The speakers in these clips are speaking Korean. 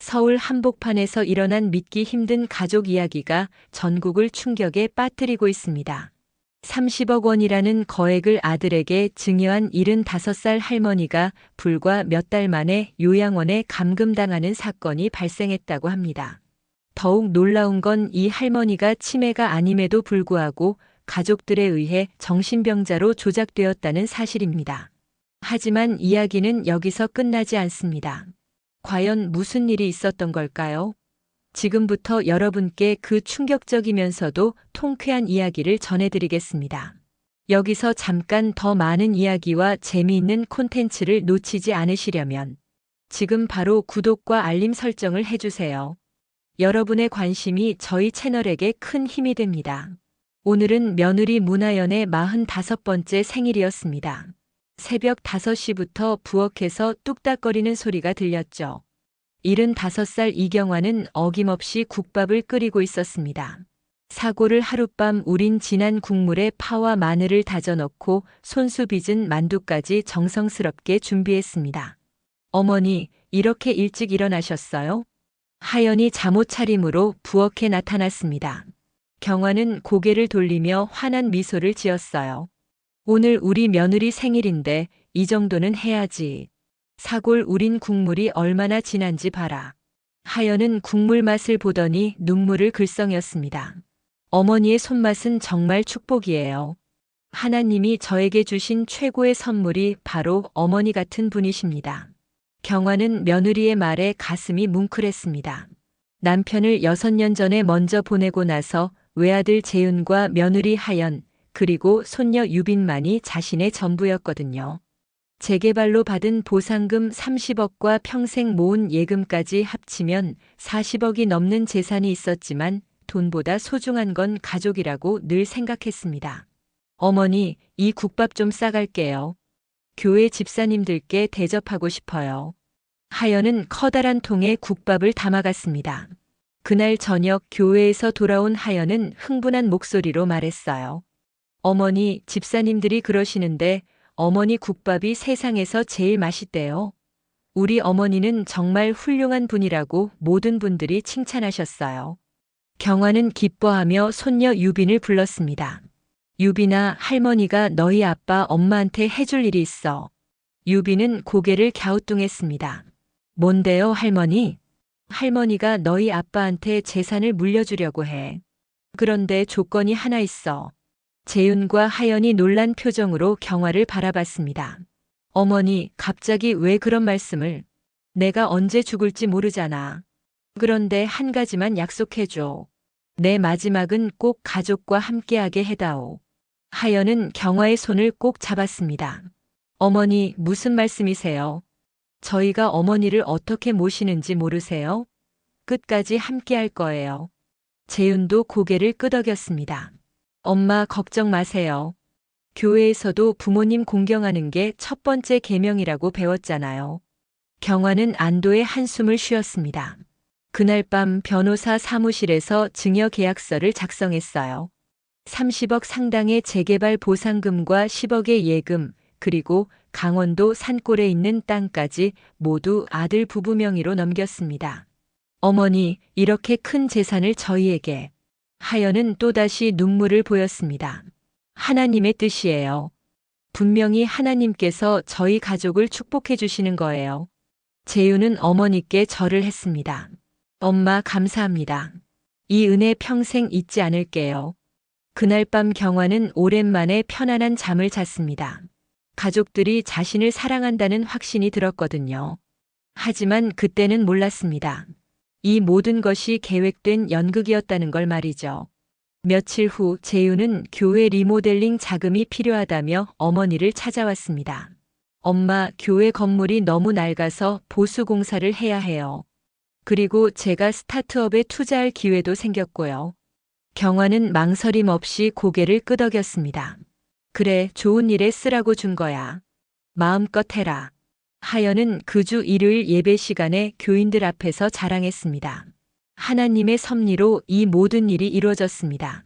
서울 한복판에서 일어난 믿기 힘든 가족 이야기가 전국을 충격에 빠뜨리고 있습니다. 30억 원이라는 거액을 아들에게 증여한 75살 할머니가 불과 몇 달 만에 요양원에 감금당하는 사건이 발생했다고 합니다. 더욱 놀라운 건 이 할머니가 치매가 아님에도 불구하고 가족들에 의해 정신병자로 조작되었다는 사실입니다. 하지만 이야기는 여기서 끝나지 않습니다. 과연 무슨 일이 있었던 걸까요? 지금부터 여러분께 그 충격적이면서도 통쾌한 이야기를 전해드리겠습니다. 여기서 잠깐 더 많은 이야기와 재미있는 콘텐츠를 놓치지 않으시려면 지금 바로 구독과 알림 설정을 해주세요. 여러분의 관심이 저희 채널에게 큰 힘이 됩니다. 오늘은 며느리 문하연의 45번째 생일이었습니다. 새벽 5시부터 부엌에서 뚝딱거리는 소리가 들렸죠. 75살 이경화는 어김없이 국밥을 끓이고 있었습니다. 사골을 하룻밤 우린 진한 국물에 파와 마늘을 다져 넣고 손수 빚은 만두까지 정성스럽게 준비했습니다. 어머니, 이렇게 일찍 일어나셨어요? 하연이 잠옷 차림으로 부엌에 나타났습니다. 경화는 고개를 돌리며 환한 미소를 지었어요. 오늘 우리 며느리 생일인데 이 정도는 해야지. 사골 우린 국물이 얼마나 진한지 봐라. 하연은 국물 맛을 보더니 눈물을 글썽였습니다. 어머니의 손맛은 정말 축복이에요. 하나님이 저에게 주신 최고의 선물이 바로 어머니 같은 분이십니다. 경화는 며느리의 말에 가슴이 뭉클했습니다. 남편을 6년 전에 먼저 보내고 나서 외아들 재윤과 며느리 하연, 그리고 손녀 유빈만이 자신의 전부였거든요. 재개발로 받은 보상금 30억과 평생 모은 예금까지 합치면 40억이 넘는 재산이 있었지만 돈보다 소중한 건 가족이라고 늘 생각했습니다. 어머니, 이 국밥 좀 싸갈게요. 교회 집사님들께 대접하고 싶어요. 하연은 커다란 통에 국밥을 담아갔습니다. 그날 저녁 교회에서 돌아온 하연은 흥분한 목소리로 말했어요. 어머니, 집사님들이 그러시는데 어머니 국밥이 세상에서 제일 맛있대요. 우리 어머니는 정말 훌륭한 분이라고 모든 분들이 칭찬하셨어요. 경화는 기뻐하며 손녀 유빈을 불렀습니다. 유빈아, 할머니가 너희 아빠 엄마한테 해줄 일이 있어. 유빈은 고개를 갸우뚱했습니다. 뭔데요, 할머니? 할머니가 너희 아빠한테 재산을 물려주려고 해. 그런데 조건이 하나 있어. 재윤과 하연이 놀란 표정으로 경화를 바라봤습니다. 어머니, 갑자기 왜 그런 말씀을? 내가 언제 죽을지 모르잖아. 그런데 한 가지만 약속해줘. 내 마지막은 꼭 가족과 함께하게 해다오. 하연은 경화의 손을 꼭 잡았습니다. 어머니, 무슨 말씀이세요? 저희가 어머니를 어떻게 모시는지 모르세요? 끝까지 함께할 거예요. 재윤도 고개를 끄덕였습니다. 엄마, 걱정 마세요. 교회에서도 부모님 공경하는 게 첫 번째 계명이라고 배웠잖아요. 경화는 안도의 한숨을 쉬었습니다. 그날 밤 변호사 사무실에서 증여 계약서를 작성했어요. 30억 상당의 재개발 보상금과 10억의 예금, 그리고 강원도 산골에 있는 땅까지 모두 아들 부부 명의로 넘겼습니다. 어머니, 이렇게 큰 재산을 저희에게. 하연은 또다시 눈물을 보였습니다. 하나님의 뜻이에요. 분명히 하나님께서 저희 가족을 축복해 주시는 거예요. 재윤은 어머니께 절을 했습니다. 엄마, 감사합니다. 이 은혜 평생 잊지 않을게요. 그날 밤 경화는 오랜만에 편안한 잠을 잤습니다. 가족들이 자신을 사랑한다는 확신이 들었거든요. 하지만 그때는 몰랐습니다. 이 모든 것이 계획된 연극이었다는 걸 말이죠. 며칠 후 재윤은 교회 리모델링 자금이 필요하다며 어머니를 찾아왔습니다. 엄마, 교회 건물이 너무 낡아서 보수 공사를 해야 해요. 그리고 제가 스타트업에 투자할 기회도 생겼고요. 경화는 망설임 없이 고개를 끄덕였습니다. 그래, 좋은 일에 쓰라고 준 거야. 마음껏 해라. 하연은 그 주 일요일 예배 시간에 교인들 앞에서 자랑했습니다. 하나님의 섭리로 이 모든 일이 이루어졌습니다.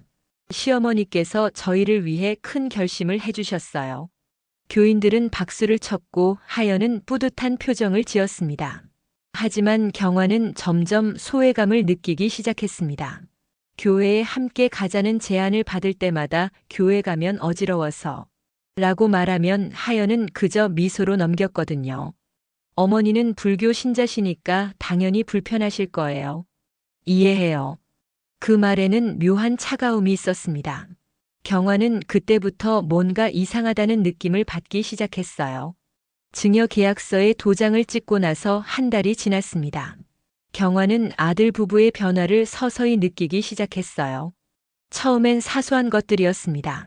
시어머니께서 저희를 위해 큰 결심을 해주셨어요. 교인들은 박수를 쳤고 하연은 뿌듯한 표정을 지었습니다. 하지만 경화는 점점 소외감을 느끼기 시작했습니다. 교회에 함께 가자는 제안을 받을 때마다 교회 가면 어지러워서 라고 말하면 하연은 그저 미소로 넘겼거든요. 어머니는 불교 신자시니까 당연히 불편하실 거예요. 이해해요. 그 말에는 묘한 차가움이 있었습니다. 경화는 그때부터 뭔가 이상하다는 느낌을 받기 시작했어요. 증여 계약서에 도장을 찍고 나서 한 달이 지났습니다. 경화는 아들 부부의 변화를 서서히 느끼기 시작했어요. 처음엔 사소한 것들이었습니다.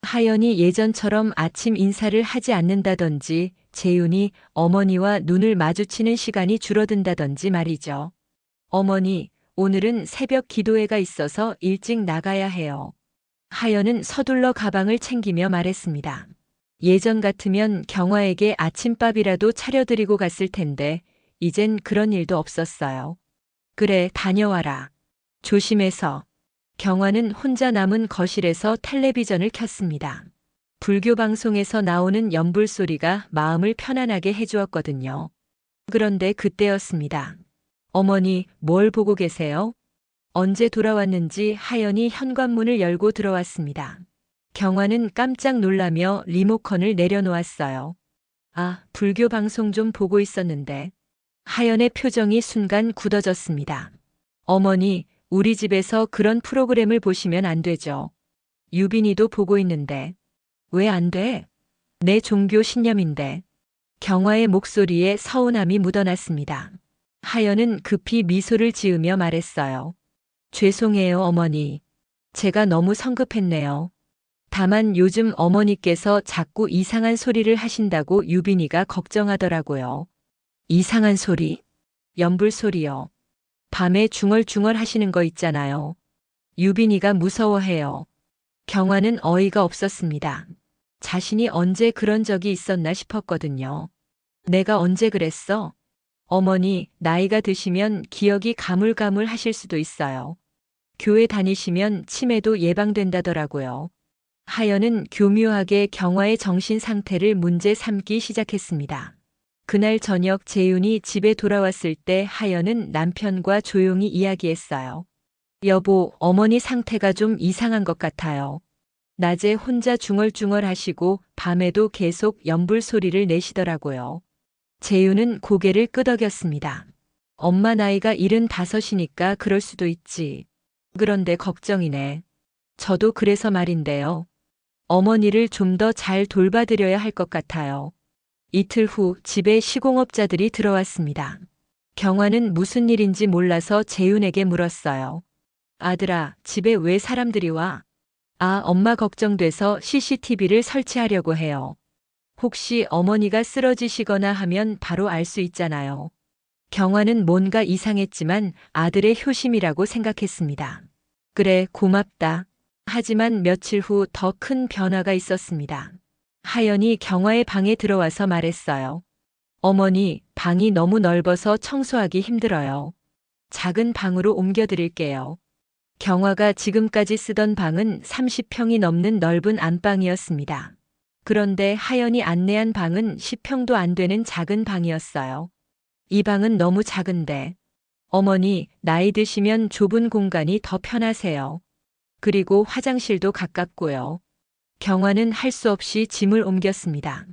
하연이 예전처럼 아침 인사를 하지 않는다든지, 재윤이 어머니와 눈을 마주치는 시간이 줄어든다든지 말이죠. 어머니, 오늘은 새벽 기도회가 있어서 일찍 나가야 해요. 하연은 서둘러 가방을 챙기며 말했습니다. 예전 같으면 경화에게 아침밥이라도 차려드리고 갔을 텐데, 이젠 그런 일도 없었어요. 그래, 다녀와라. 조심해서. 경화는 혼자 남은 거실에서 텔레비전을 켰습니다. 불교 방송에서 나오는 연불 소리가 마음을 편안하게 해주었거든요. 그런데 그때였습니다. 어머니, 뭘 보고 계세요? 언제 돌아왔는지 하연이 현관문을 열고 들어왔습니다. 경화는 깜짝 놀라며 리모컨을 내려놓았어요. 아, 불교 방송 좀 보고 있었는데. 하연의 표정이 순간 굳어졌습니다. 어머니, 우리 집에서 그런 프로그램을 보시면 안 되죠. 유빈이도 보고 있는데. 왜 안 돼? 내 종교 신념인데. 경화의 목소리에 서운함이 묻어났습니다. 하연은 급히 미소를 지으며 말했어요. 죄송해요, 어머니. 제가 너무 성급했네요. 다만 요즘 어머니께서 자꾸 이상한 소리를 하신다고 유빈이가 걱정하더라고요. 이상한 소리? 연불 소리요. 밤에 중얼중얼 하시는 거 있잖아요. 유빈이가 무서워해요. 경화는 어이가 없었습니다. 자신이 언제 그런 적이 있었나 싶었거든요. 내가 언제 그랬어? 어머니, 나이가 드시면 기억이 가물가물 하실 수도 있어요. 교회 다니시면 치매도 예방된다더라고요. 하연은 교묘하게 경화의 정신 상태를 문제 삼기 시작했습니다. 그날 저녁 재윤이 집에 돌아왔을 때 하연은 남편과 조용히 이야기했어요. 여보, 어머니 상태가 좀 이상한 것 같아요. 낮에 혼자 중얼중얼 하시고 밤에도 계속 연불 소리를 내시더라고요. 재윤은 고개를 끄덕였습니다. 엄마 나이가 75이니까 그럴 수도 있지. 그런데 걱정이네. 저도 그래서 말인데요. 어머니를 좀 더 잘 돌봐드려야 할 것 같아요. 이틀 후 집에 시공업자들이 들어왔습니다. 경화는 무슨 일인지 몰라서 재윤에게 물었어요. 아들아, 집에 왜 사람들이 와? 아, 엄마 걱정돼서 CCTV를 설치하려고 해요. 혹시 어머니가 쓰러지시거나 하면 바로 알 수 있잖아요. 경화는 뭔가 이상했지만 아들의 효심이라고 생각했습니다. 그래, 고맙다. 하지만 며칠 후 더 큰 변화가 있었습니다. 하연이 경화의 방에 들어와서 말했어요. 어머니, 방이 너무 넓어서 청소하기 힘들어요. 작은 방으로 옮겨드릴게요. 경화가 지금까지 쓰던 방은 30평이 넘는 넓은 안방이었습니다. 그런데 하연이 안내한 방은 10평도 안 되는 작은 방이었어요. 이 방은 너무 작은데. 어머니, 나이 드시면 좁은 공간이 더 편하세요. 그리고 화장실도 가깝고요. 경화는 할 수 없이 짐을 옮겼습니다.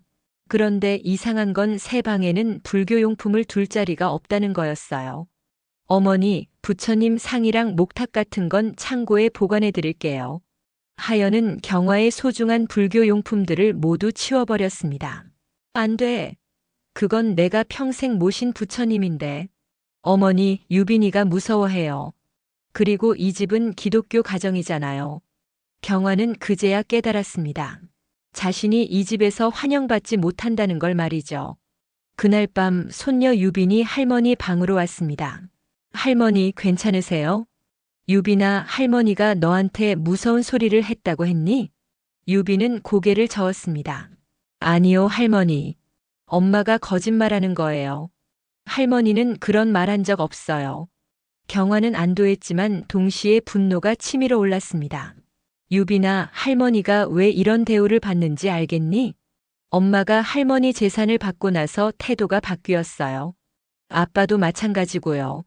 그런데 이상한 건 새 방에는 불교용품을 둘 자리가 없다는 거였어요. 어머니, 부처님 상이랑 목탁 같은 건 창고에 보관해 드릴게요. 하연은 경화의 소중한 불교용품들을 모두 치워버렸습니다. 안 돼. 그건 내가 평생 모신 부처님인데. 어머니, 유빈이가 무서워해요. 그리고 이 집은 기독교 가정이잖아요. 경화는 그제야 깨달았습니다. 자신이 이 집에서 환영받지 못한다는 걸 말이죠. 그날 밤 손녀 유빈이 할머니 방으로 왔습니다. 할머니 괜찮으세요? 유빈아, 할머니가 너한테 무서운 소리를 했다고 했니? 유빈은 고개를 저었습니다. 아니요, 할머니. 엄마가 거짓말하는 거예요. 할머니는 그런 말 한 적 없어요. 경화는 안도했지만 동시에 분노가 치밀어 올랐습니다. 유빈아, 할머니가 왜 이런 대우를 받는지 알겠니? 엄마가 할머니 재산을 받고 나서 태도가 바뀌었어요. 아빠도 마찬가지고요.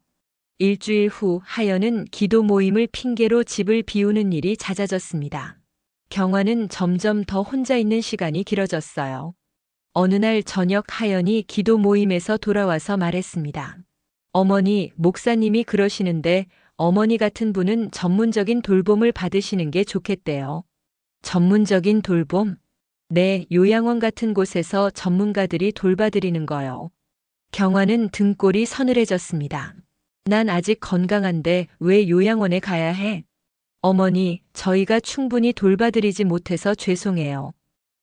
일주일 후 하연은 기도 모임을 핑계로 집을 비우는 일이 잦아졌습니다. 경화는 점점 더 혼자 있는 시간이 길어졌어요. 어느 날 저녁 하연이 기도 모임에서 돌아와서 말했습니다. 어머니, 목사님이 그러시는데 어머니 같은 분은 전문적인 돌봄을 받으시는 게 좋겠대요. 전문적인 돌봄? 네, 요양원 같은 곳에서 전문가들이 돌봐드리는 거요. 경화는 등골이 서늘해졌습니다. 난 아직 건강한데 왜 요양원에 가야 해? 어머니, 저희가 충분히 돌봐드리지 못해서 죄송해요.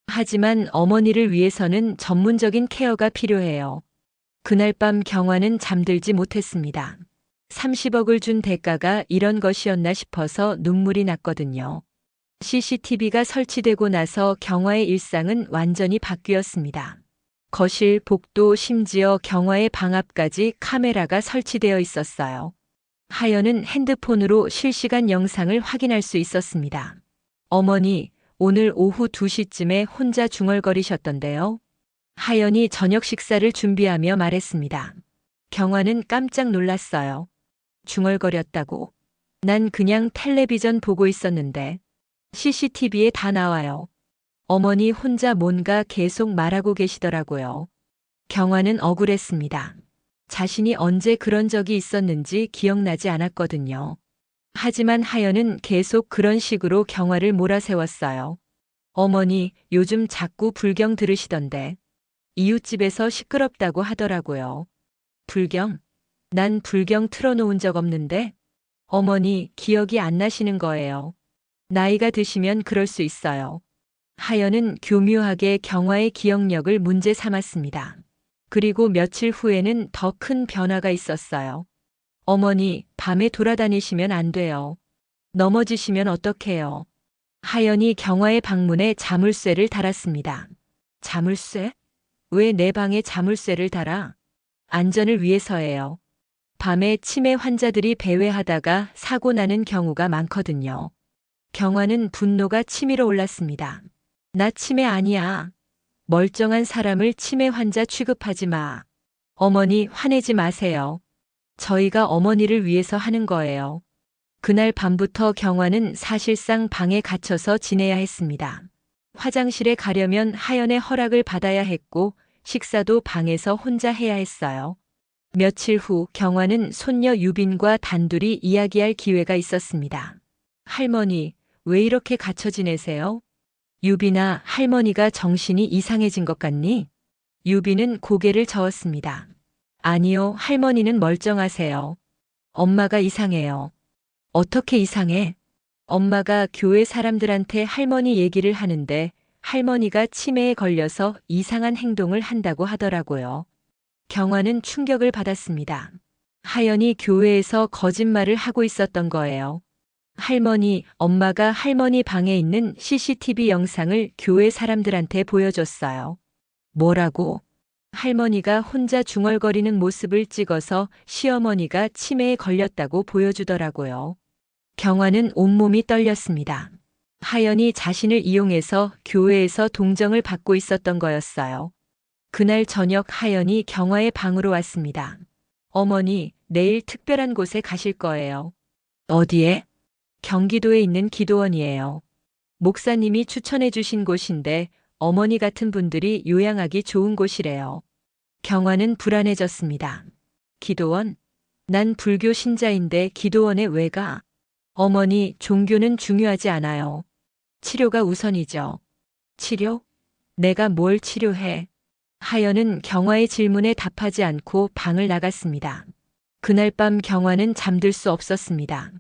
하지만 어머니를 위해서는 전문적인 케어가 필요해요. 그날 밤 경화는 잠들지 못했습니다. 30억을 준 대가가 이런 것이었나 싶어서 눈물이 났거든요. CCTV가 설치되고 나서 경화의 일상은 완전히 바뀌었습니다. 거실, 복도, 심지어 경화의 방 앞까지 카메라가 설치되어 있었어요. 하연은 핸드폰으로 실시간 영상을 확인할 수 있었습니다. 어머니, 오늘 오후 2시쯤에 혼자 중얼거리셨던데요. 하연이 저녁 식사를 준비하며 말했습니다. 경화는 깜짝 놀랐어요. 중얼거렸다고. 난 그냥 텔레비전 보고 있었는데 CCTV에 다 나와요. 어머니 혼자 뭔가 계속 말하고 계시더라고요. 경화는 억울했습니다. 자신이 언제 그런 적이 있었는지 기억나지 않았거든요. 하지만 하연은 계속 그런 식으로 경화를 몰아세웠어요. 어머니, 요즘 자꾸 불경 들으시던데. 이웃집에서 시끄럽다고 하더라고요. 불경? 난 불경 틀어놓은 적 없는데? 어머니, 기억이 안 나시는 거예요. 나이가 드시면 그럴 수 있어요. 하연은 교묘하게 경화의 기억력을 문제 삼았습니다. 그리고 며칠 후에는 더 큰 변화가 있었어요. 어머니, 밤에 돌아다니시면 안 돼요. 넘어지시면 어떡해요. 하연이 경화의 방문에 자물쇠를 달았습니다. 자물쇠? 왜 내 방에 자물쇠를 달아? 안전을 위해서예요. 밤에 치매 환자들이 배회하다가 사고 나는 경우가 많거든요. 경화는 분노가 치밀어 올랐습니다. 나 치매 아니야. 멀쩡한 사람을 치매 환자 취급하지 마. 어머니, 화내지 마세요. 저희가 어머니를 위해서 하는 거예요. 그날 밤부터 경화는 사실상 방에 갇혀서 지내야 했습니다. 화장실에 가려면 하연의 허락을 받아야 했고 식사도 방에서 혼자 해야 했어요. 며칠 후 경화는 손녀 유빈과 단둘이 이야기할 기회가 있었습니다. 할머니, 왜 이렇게 갇혀 지내세요? 유빈아, 할머니가 정신이 이상해진 것 같니? 유빈은 고개를 저었습니다. 아니요, 할머니는 멀쩡하세요. 엄마가 이상해요. 어떻게 이상해? 엄마가 교회 사람들한테 할머니 얘기를 하는데 할머니가 치매에 걸려서 이상한 행동을 한다고 하더라고요. 경화는 충격을 받았습니다. 하연이 교회에서 거짓말을 하고 있었던 거예요. 할머니, 엄마가 할머니 방에 있는 CCTV 영상을 교회 사람들한테 보여줬어요. 뭐라고? 할머니가 혼자 중얼거리는 모습을 찍어서 시어머니가 치매에 걸렸다고 보여주더라고요. 경화는 온몸이 떨렸습니다. 하연이 자신을 이용해서 교회에서 동정을 받고 있었던 거였어요. 그날 저녁 하연이 경화의 방으로 왔습니다. 어머니, 내일 특별한 곳에 가실 거예요. 어디에? 경기도에 있는 기도원이에요. 목사님이 추천해 주신 곳인데 어머니 같은 분들이 요양하기 좋은 곳이래요. 경화는 불안해졌습니다. 기도원? 난 불교 신자인데 기도원에 왜 가? 어머니, 종교는 중요하지 않아요. 치료가 우선이죠. 치료? 내가 뭘 치료해? 하연은 경화의 질문에 답하지 않고 방을 나갔습니다. 그날 밤 경화는 잠들 수 없었습니다.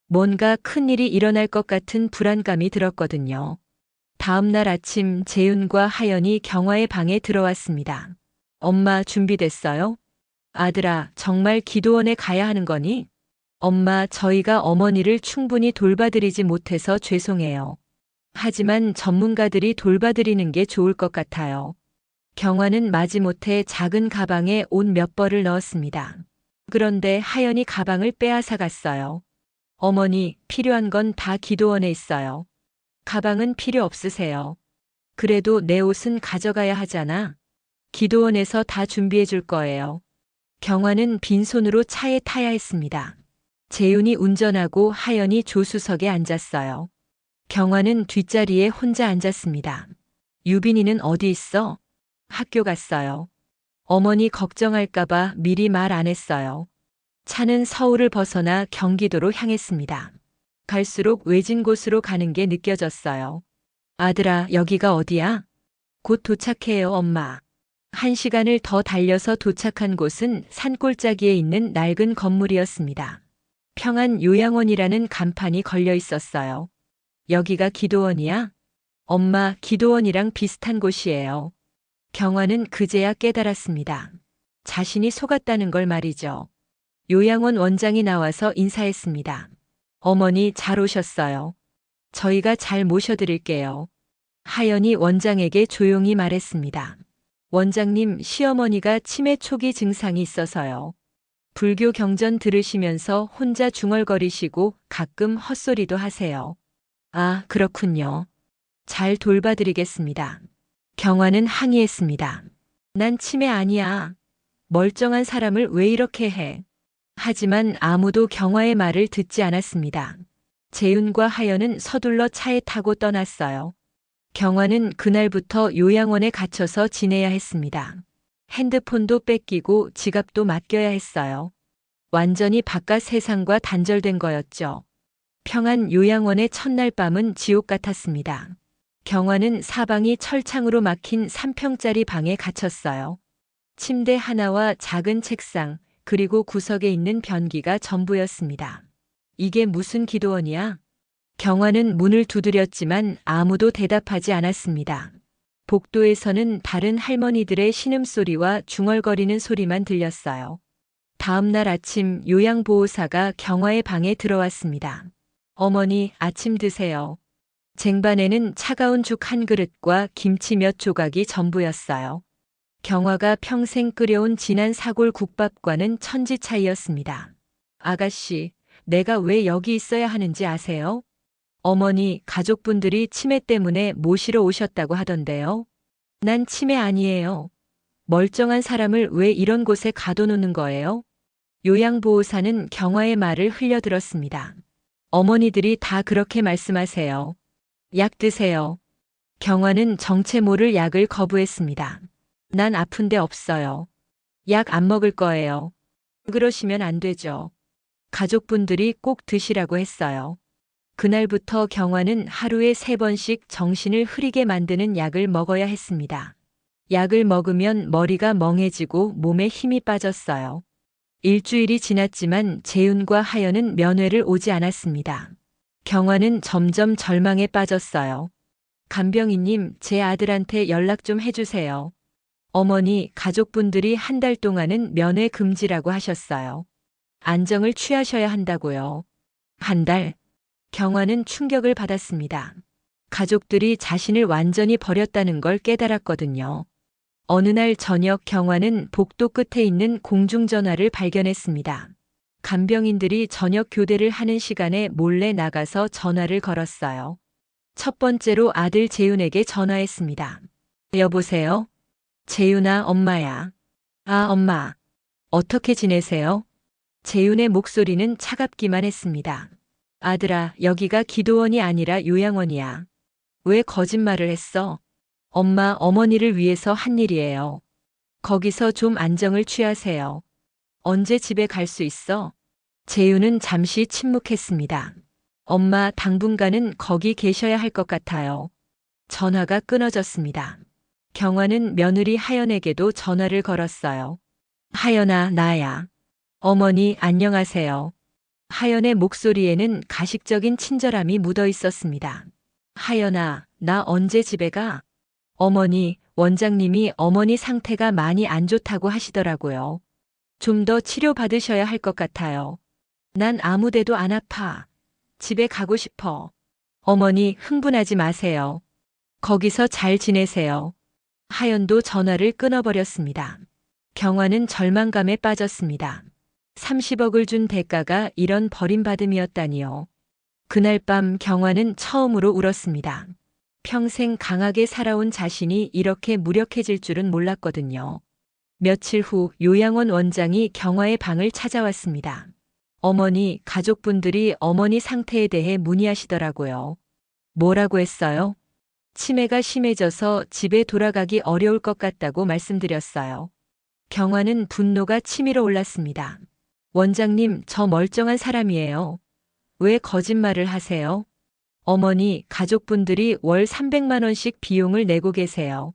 뭔가 큰일이 일어날 것 같은 불안감이 들었거든요. 다음 날 아침 재윤과 하연이 경화의 방에 들어왔습니다. 엄마, 준비됐어요? 아들아, 정말 기도원에 가야 하는 거니? 엄마, 저희가 어머니를 충분히 돌봐드리지 못해서 죄송해요. 하지만 전문가들이 돌봐드리는 게 좋을 것 같아요. 경화는 마지못해 작은 가방에 옷 몇 벌을 넣었습니다. 그런데 하연이 가방을 빼앗아 갔어요. 어머니, 필요한 건 다 기도원에 있어요. 가방은 필요 없으세요. 그래도 내 옷은 가져가야 하잖아. 기도원에서 다 준비해 줄 거예요. 경화는 빈손으로 차에 타야 했습니다. 재윤이 운전하고 하연이 조수석에 앉았어요. 경화는 뒷자리에 혼자 앉았습니다. 유빈이는 어디 있어? 학교 갔어요. 어머니 걱정할까봐 미리 말 안 했어요. 차는 서울을 벗어나 경기도로 향했습니다. 갈수록 외진 곳으로 가는 게 느껴졌어요. 아들아, 여기가 어디야? 곧 도착해요, 엄마. 1시간을 더 달려서 도착한 곳은 산골짜기에 있는 낡은 건물이었습니다. 평안 요양원이라는 간판이 걸려 있었어요. 여기가 기도원이야? 엄마, 기도원이랑 비슷한 곳이에요. 경화는 그제야 깨달았습니다. 자신이 속았다는 걸 말이죠. 요양원 원장이 나와서 인사했습니다. 어머니 잘 오셨어요. 저희가 잘 모셔드릴게요. 하연이 원장에게 조용히 말했습니다. 원장님, 시어머니가 치매 초기 증상이 있어서요. 불교 경전 들으시면서 혼자 중얼거리시고 가끔 헛소리도 하세요. 아, 그렇군요. 잘 돌봐드리겠습니다. 경화는 항의했습니다. 난 치매 아니야. 멀쩡한 사람을 왜 이렇게 해? 하지만 아무도 경화의 말을 듣지 않았습니다. 재윤과 하연은 서둘러 차에 타고 떠났어요. 경화는 그날부터 요양원에 갇혀서 지내야 했습니다. 핸드폰도 뺏기고 지갑도 맡겨야 했어요. 완전히 바깥 세상과 단절된 거였죠. 평안 요양원의 첫날 밤은 지옥 같았습니다. 경화는 사방이 철창으로 막힌 3평짜리 방에 갇혔어요. 침대 하나와 작은 책상, 그리고 구석에 있는 변기가 전부였습니다. 이게 무슨 기도원이야? 경화는 문을 두드렸지만 아무도 대답하지 않았습니다. 복도에서는 다른 할머니들의 신음소리와 중얼거리는 소리만 들렸어요. 다음 날 아침 요양보호사가 경화의 방에 들어왔습니다. 어머니, 아침 드세요. 쟁반에는 차가운 죽 한 그릇과 김치 몇 조각이 전부였어요. 경화가 평생 끓여온 진한 사골 국밥과는 천지 차이였습니다. 아가씨, 내가 왜 여기 있어야 하는지 아세요? 어머니, 가족분들이 치매 때문에 모시러 오셨다고 하던데요. 난 치매 아니에요. 멀쩡한 사람을 왜 이런 곳에 가둬놓는 거예요? 요양보호사는 경화의 말을 흘려들었습니다. 어머니들이 다 그렇게 말씀하세요. 약 드세요. 경화는 정체 모를 약을 거부했습니다. 난 아픈데 없어요. 약 안 먹을 거예요. 그러시면 안 되죠. 가족분들이 꼭 드시라고 했어요. 그날부터 경화는 하루에 3번씩 정신을 흐리게 만드는 약을 먹어야 했습니다. 약을 먹으면 머리가 멍해지고 몸에 힘이 빠졌어요. 일주일이 지났지만 재윤과 하연은 면회를 오지 않았습니다. 경화는 점점 절망에 빠졌어요. 간병인님, 제 아들한테 연락 좀 해주세요. 어머니, 가족분들이 한 달 동안은 면회 금지라고 하셨어요. 안정을 취하셔야 한다고요. 한 달? 경화는 충격을 받았습니다. 가족들이 자신을 완전히 버렸다는 걸 깨달았거든요. 어느 날 저녁 경화는 복도 끝에 있는 공중전화를 발견했습니다. 간병인들이 저녁 교대를 하는 시간에 몰래 나가서 전화를 걸었어요. 첫 번째로 아들 재윤에게 전화했습니다. 여보세요? 재윤아, 엄마야. 아, 엄마. 어떻게 지내세요? 재윤의 목소리는 차갑기만 했습니다. 아들아, 여기가 기도원이 아니라 요양원이야. 왜 거짓말을 했어? 엄마, 어머니를 위해서 한 일이에요. 거기서 좀 안정을 취하세요. 언제 집에 갈 수 있어? 재윤은 잠시 침묵했습니다. 엄마, 당분간은 거기 계셔야 할 것 같아요. 전화가 끊어졌습니다. 경화는 며느리 하연에게도 전화를 걸었어요. 하연아, 나야. 어머니, 안녕하세요. 하연의 목소리에는 가식적인 친절함이 묻어 있었습니다. 하연아, 나 언제 집에 가? 어머니, 원장님이 어머니 상태가 많이 안 좋다고 하시더라고요. 좀 더 치료받으셔야 할 것 같아요. 난 아무 데도 안 아파. 집에 가고 싶어. 어머니, 흥분하지 마세요. 거기서 잘 지내세요. 하연도 전화를 끊어버렸습니다. 경화는 절망감에 빠졌습니다. 30억을 준 대가가 이런 버림받음이었다니요. 그날 밤 경화는 처음으로 울었습니다. 평생 강하게 살아온 자신이 이렇게 무력해질 줄은 몰랐거든요. 며칠 후 요양원 원장이 경화의 방을 찾아왔습니다. 어머니, 가족분들이 어머니 상태에 대해 문의하시더라고요. 뭐라고 했어요? 치매가 심해져서 집에 돌아가기 어려울 것 같다고 말씀드렸어요. 경화는 분노가 치밀어 올랐습니다. 원장님, 저 멀쩡한 사람이에요. 왜 거짓말을 하세요? 어머니, 가족분들이 월 300만 원씩 비용을 내고 계세요.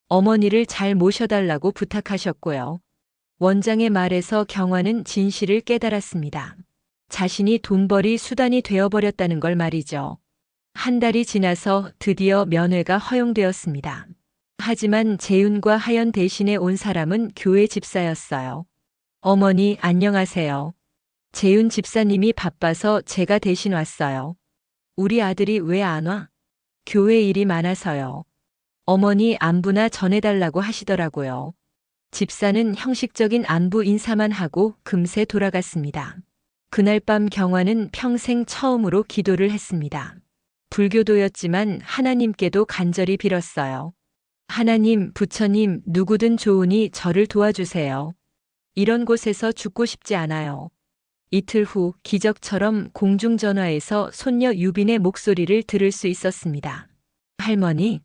어머니를 잘 모셔달라고 부탁하셨고요. 원장의 말에서 경화는 진실을 깨달았습니다. 자신이 돈벌이 수단이 되어버렸다는 걸 말이죠. 한 달이 지나서 드디어 면회가 허용되었습니다. 하지만 재윤과 하연 대신에 온 사람은 교회 집사였어요. 어머니, 안녕하세요. 재윤 집사님이 바빠서 제가 대신 왔어요. 우리 아들이 왜 안 와? 교회 일이 많아서요. 어머니 안부나 전해달라고 하시더라고요. 집사는 형식적인 안부 인사만 하고 금세 돌아갔습니다. 그날 밤 경화는 평생 처음으로 기도를 했습니다. 불교도였지만 하나님께도 간절히 빌었어요. 하나님, 부처님, 누구든 좋으니 저를 도와주세요. 이런 곳에서 죽고 싶지 않아요. 이틀 후 기적처럼 공중전화에서 손녀 유빈의 목소리를 들을 수 있었습니다. 할머니,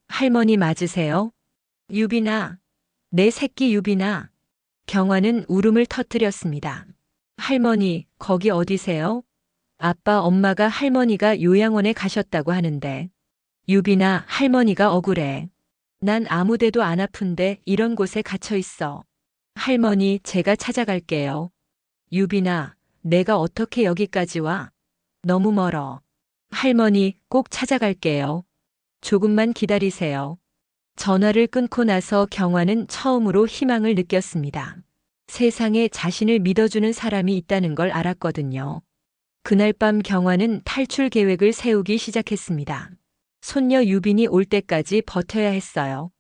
할머니 맞으세요? 유빈아, 내 새끼 유빈아. 경화는 울음을 터뜨렸습니다. 할머니, 거기 어디세요? 아빠, 엄마가 할머니가 요양원에 가셨다고 하는데. 유빈아, 할머니가 억울해. 난 아무데도 안 아픈데 이런 곳에 갇혀 있어. 할머니, 제가 찾아갈게요. 유빈아, 내가 어떻게 여기까지 와? 너무 멀어. 할머니, 꼭 찾아갈게요. 조금만 기다리세요. 전화를 끊고 나서 경화는 처음으로 희망을 느꼈습니다. 세상에 자신을 믿어주는 사람이 있다는 걸 알았거든요. 그날 밤 경화는 탈출 계획을 세우기 시작했습니다. 손녀 유빈이 올 때까지 버텨야 했어요.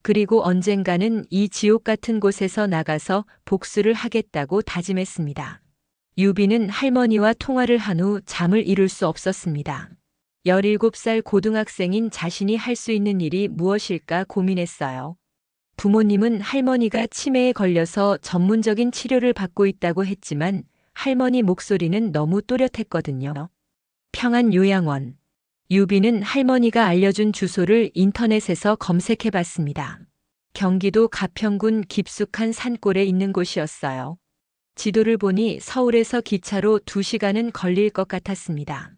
그리고 언젠가는 이 지옥 같은 곳에서 나가서 복수를 하겠다고 다짐했습니다. 유빈은 할머니와 통화를 한 후 잠을 이룰 수 없었습니다. 17살 고등학생인 자신이 할 수 있는 일이 무엇일까 고민했어요. 부모님은 할머니가 치매에 걸려서 전문적인 치료를 받고 있다고 했지만 할머니 목소리는 너무 또렷했거든요. 평안요양원. 유빈은 할머니가 알려준 주소를 인터넷에서 검색해 봤습니다. 경기도 가평군 깊숙한 산골에 있는 곳이었어요. 지도를 보니 서울에서 기차로 2시간은 걸릴 것 같았습니다.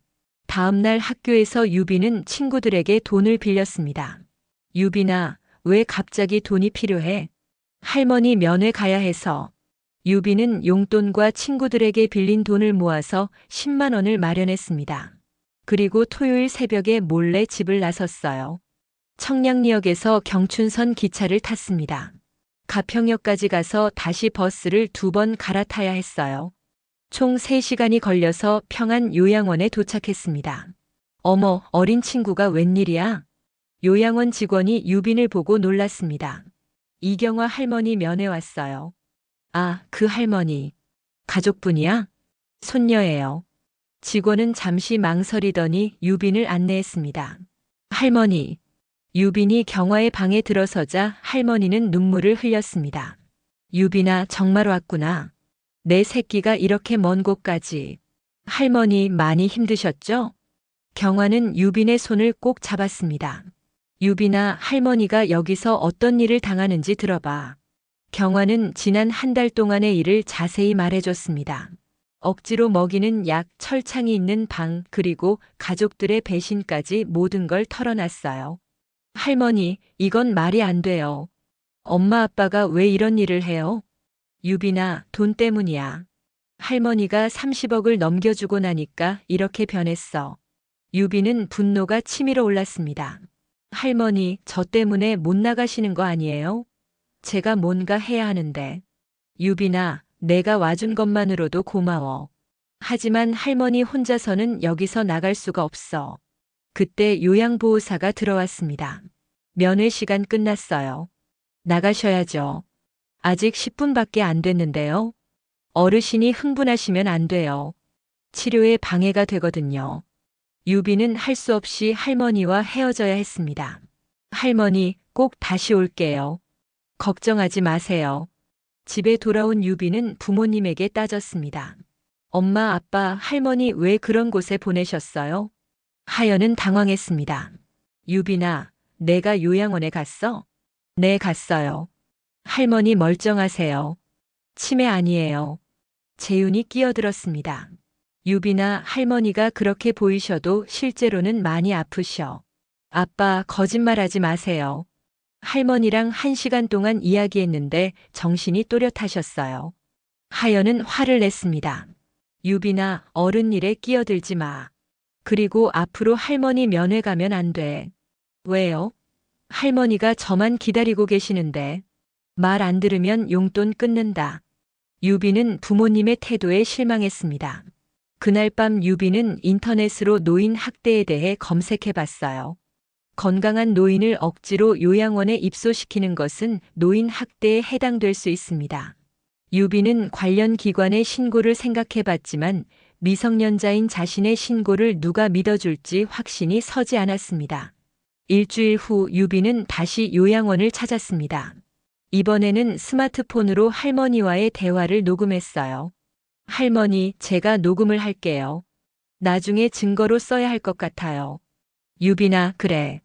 다음 날 학교에서 유빈은 친구들에게 돈을 빌렸습니다. 유빈아, 왜 갑자기 돈이 필요해? 할머니 면회 가야 해서. 유빈은 용돈과 친구들에게 빌린 돈을 모아서 10만 원을 마련했습니다. 그리고 토요일 새벽에 몰래 집을 나섰어요. 청량리역에서 경춘선 기차를 탔습니다. 가평역까지 가서 다시 버스를 2번 갈아타야 했어요. 총 3시간이 걸려서 평안요양원에 도착했습니다. 어머, 어린 친구가 웬일이야? 요양원 직원이 유빈을 보고 놀랐습니다. 이경화 할머니 면회 왔어요. 아, 그 할머니. 가족분이야? 손녀예요. 직원은 잠시 망설이더니 유빈을 안내했습니다. 할머니. 유빈이 경화의 방에 들어서자 할머니는 눈물을 흘렸습니다. 유빈아, 정말 왔구나. 내 새끼가 이렇게 먼 곳까지. 할머니 많이 힘드셨죠? 경화는 유빈의 손을 꼭 잡았습니다. 유빈아, 할머니가 여기서 어떤 일을 당하는지 들어봐. 경화는 지난 한 달 동안의 일을 자세히 말해줬습니다. 억지로 먹이는 약, 철창이 있는 방, 그리고 가족들의 배신까지 모든 걸 털어놨어요. 할머니, 이건 말이 안 돼요. 엄마 아빠가 왜 이런 일을 해요? 유빈아, 돈 때문이야. 할머니가 30억을 넘겨주고 나니까 이렇게 변했어. 유빈은 분노가 치밀어 올랐습니다. 할머니, 저 때문에 못 나가시는 거 아니에요? 제가 뭔가 해야 하는데. 유빈아, 내가 와준 것만으로도 고마워. 하지만 할머니 혼자서는 여기서 나갈 수가 없어. 그때 요양보호사가 들어왔습니다. 면회 시간 끝났어요. 나가셔야죠. 아직 10분밖에 안 됐는데요. 어르신이 흥분하시면 안 돼요. 치료에 방해가 되거든요. 유빈은 할 수 없이 할머니와 헤어져야 했습니다. 할머니, 꼭 다시 올게요. 걱정하지 마세요. 집에 돌아온 유비는 부모님에게 따졌습니다. 엄마, 아빠, 할머니 왜 그런 곳에 보내셨어요? 하연은 당황했습니다. 유빈아, 내가 요양원에 갔어? 네, 갔어요. 할머니 멀쩡하세요. 치매 아니에요. 재윤이 끼어들었습니다. 유빈아, 할머니가 그렇게 보이셔도 실제로는 많이 아프셔. 아빠, 거짓말하지 마세요. 할머니랑 1시간 동안 이야기했는데 정신이 또렷하셨어요. 하연은 화를 냈습니다. 유빈아, 어른 일에 끼어들지 마. 그리고 앞으로 할머니 면회 가면 안 돼. 왜요? 할머니가 저만 기다리고 계시는데. 말 안 들으면 용돈 끊는다. 유비는 부모님의 태도에 실망했습니다. 그날 밤 유비는 인터넷으로 노인 학대에 대해 검색해 봤어요. 건강한 노인을 억지로 요양원에 입소시키는 것은 노인 학대에 해당될 수 있습니다. 유비는 관련 기관에 신고를 생각해 봤지만 미성년자인 자신의 신고를 누가 믿어줄지 확신이 서지 않았습니다. 일주일 후 유비는 다시 요양원을 찾았습니다. 이번에는 스마트폰으로 할머니와의 대화를 녹음했어요. 할머니, 제가 녹음을 할게요. 나중에 증거로 써야 할 것 같아요. 유빈아, 그래.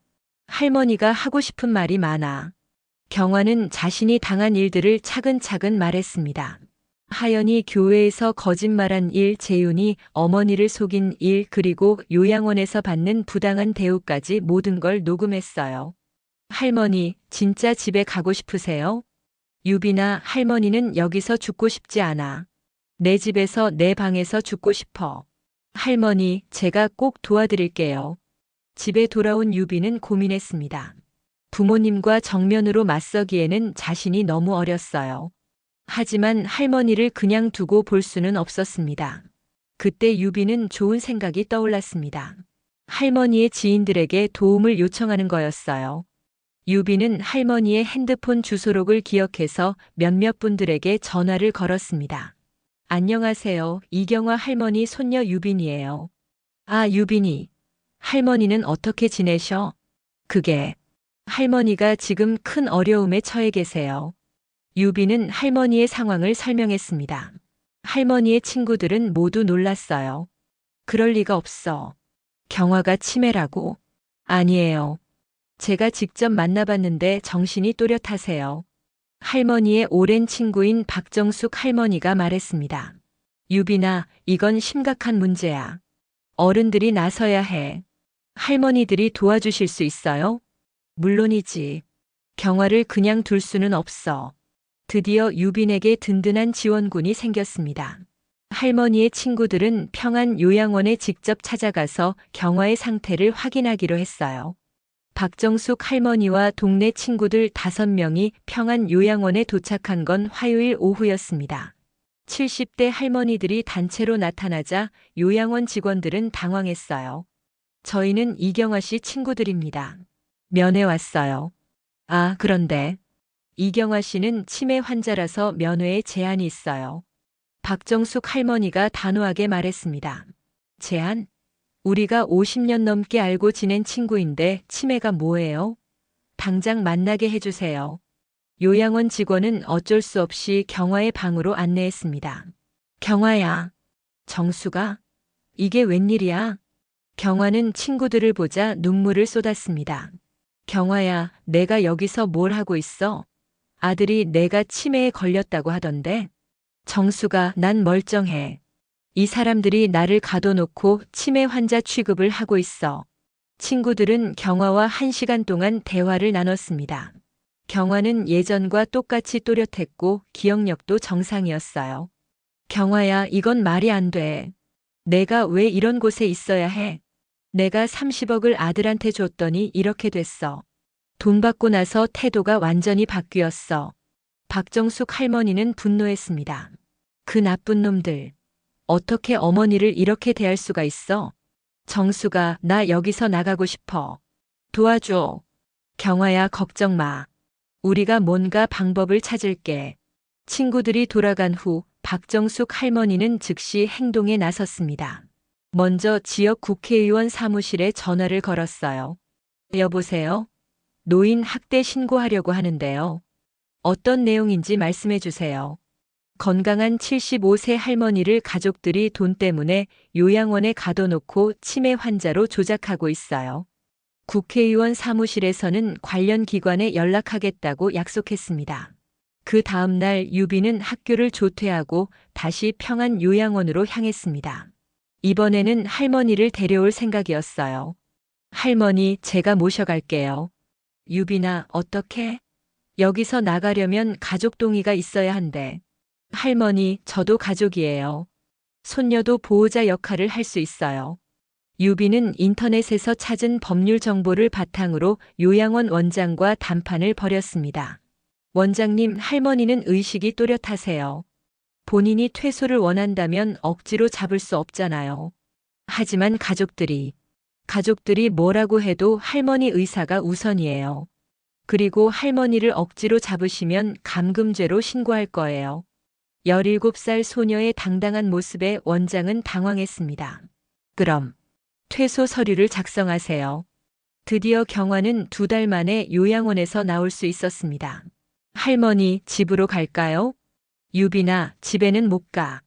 할머니가 하고 싶은 말이 많아. 경화는 자신이 당한 일들을 차근차근 말했습니다. 하연이 교회에서 거짓말한 일, 재윤이 어머니를 속인 일, 그리고 요양원에서 받는 부당한 대우까지 모든 걸 녹음했어요. 할머니, 진짜 집에 가고 싶으세요? 유빈아, 할머니는 여기서 죽고 싶지 않아. 내 집에서 내 방에서 죽고 싶어. 할머니, 제가 꼭 도와드릴게요. 집에 돌아온 유빈은 고민했습니다. 부모님과 정면으로 맞서기에는 자신이 너무 어렸어요. 하지만 할머니를 그냥 두고 볼 수는 없었습니다. 그때 유빈은 좋은 생각이 떠올랐습니다. 할머니의 지인들에게 도움을 요청하는 거였어요. 유빈은 할머니의 핸드폰 주소록을 기억해서 몇몇 분들에게 전화를 걸었습니다. 안녕하세요. 이경화 할머니 손녀 유빈이에요. 아, 유빈이. 할머니는 어떻게 지내셔? 그게 할머니가 지금 큰 어려움에 처해 계세요. 유빈은 할머니의 상황을 설명했습니다. 할머니의 친구들은 모두 놀랐어요. 그럴 리가 없어. 경화가 치매라고? 아니에요. 제가 직접 만나봤는데 정신이 또렷하세요. 할머니의 오랜 친구인 박정숙 할머니가 말했습니다. 유빈아, 이건 심각한 문제야. 어른들이 나서야 해. 할머니들이 도와주실 수 있어요? 물론이지. 경화를 그냥 둘 수는 없어. 드디어 유빈에게 든든한 지원군이 생겼습니다. 할머니의 친구들은 평안 요양원에 직접 찾아가서 경화의 상태를 확인하기로 했어요. 박정숙 할머니와 동네 친구들 5명이 평안 요양원에 도착한 건 화요일 오후였습니다. 70대 할머니들이 단체로 나타나자 요양원 직원들은 당황했어요. 저희는 이경화 씨 친구들입니다. 면회 왔어요. 아, 그런데 이경화 씨는 치매 환자라서 면회에 제한이 있어요. 박정숙 할머니가 단호하게 말했습니다. 제한? 우리가 50년 넘게 알고 지낸 친구인데 치매가 뭐예요? 당장 만나게 해주세요. 요양원 직원은 어쩔 수 없이 경화의 방으로 안내했습니다. 경화야. 정수가? 이게 웬일이야? 경화는 친구들을 보자 눈물을 쏟았습니다. 경화야, 내가 여기서 뭘 하고 있어? 아들이 내가 치매에 걸렸다고 하던데. 정수가, 난 멀쩡해. 이 사람들이 나를 가둬놓고 치매 환자 취급을 하고 있어. 친구들은 경화와 1시간 동안 대화를 나눴습니다. 경화는 예전과 똑같이 또렷했고 기억력도 정상이었어요. 경화야, 이건 말이 안 돼. 내가 왜 이런 곳에 있어야 해? 내가 30억을 아들한테 줬더니 이렇게 됐어. 돈 받고 나서 태도가 완전히 바뀌었어. 박정숙 할머니는 분노했습니다. 그 나쁜 놈들. 어떻게 어머니를 이렇게 대할 수가 있어? 정수가, 나 여기서 나가고 싶어. 도와줘. 경화야, 걱정 마. 우리가 뭔가 방법을 찾을게. 친구들이 돌아간 후 박정숙 할머니는 즉시 행동에 나섰습니다. 먼저 지역 국회의원 사무실에 전화를 걸었어요. 여보세요? 노인 학대 신고하려고 하는데요. 어떤 내용인지 말씀해 주세요. 건강한 75세 할머니를 가족들이 돈 때문에 요양원에 가둬놓고 치매 환자로 조작하고 있어요. 국회의원 사무실에서는 관련 기관에 연락하겠다고 약속했습니다. 그 다음 날 유비는 학교를 조퇴하고 다시 평안 요양원으로 향했습니다. 이번에는 할머니를 데려올 생각이었어요. 할머니, 제가 모셔갈게요. 유빈아, 어떻게? 여기서 나가려면 가족 동의가 있어야 한대. 할머니, 저도 가족이에요. 손녀도 보호자 역할을 할 수 있어요. 유빈은 인터넷에서 찾은 법률 정보를 바탕으로 요양원 원장과 담판을 벌였습니다. 원장님, 할머니는 의식이 또렷하세요. 본인이 퇴소를 원한다면 억지로 잡을 수 없잖아요. 하지만 가족들이 뭐라고 해도 할머니 의사가 우선이에요. 그리고 할머니를 억지로 잡으시면 감금죄로 신고할 거예요. 17살 소녀의 당당한 모습에 원장은 당황했습니다. 그럼 퇴소 서류를 작성하세요. 드디어 경화는 2달 만에 요양원에서 나올 수 있었습니다. 할머니, 집으로 갈까요? 유빈아, 집에는 못 가.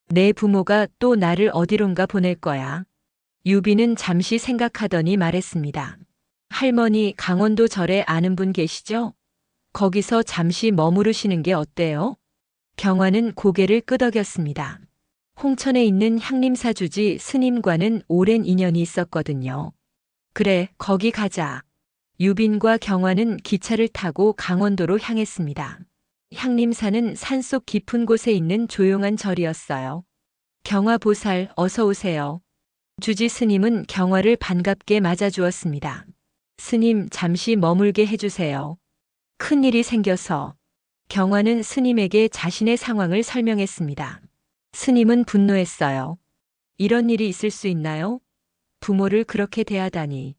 내 부모가 또 나를 어디론가 보낼 거야. 유빈은 잠시 생각하더니 말했습니다. 할머니, 강원도 절에 아는 분 계시죠? 거기서 잠시 머무르시는 게 어때요? 경화는 고개를 끄덕였습니다. 홍천에 있는 향림사 주지 스님과는 오랜 인연이 있었거든요. 그래, 거기 가자. 유빈과 경화는 기차를 타고 강원도로 향했습니다. 향림사는 산속 깊은 곳에 있는 조용한 절이었어요. 경화 보살, 어서 오세요. 주지 스님은 경화를 반갑게 맞아주었습니다. 스님, 잠시 머물게 해주세요. 큰일이 생겨서. 경화는 스님에게 자신의 상황을 설명했습니다. 스님은 분노했어요. 이런 일이 있을 수 있나요? 부모를 그렇게 대하다니.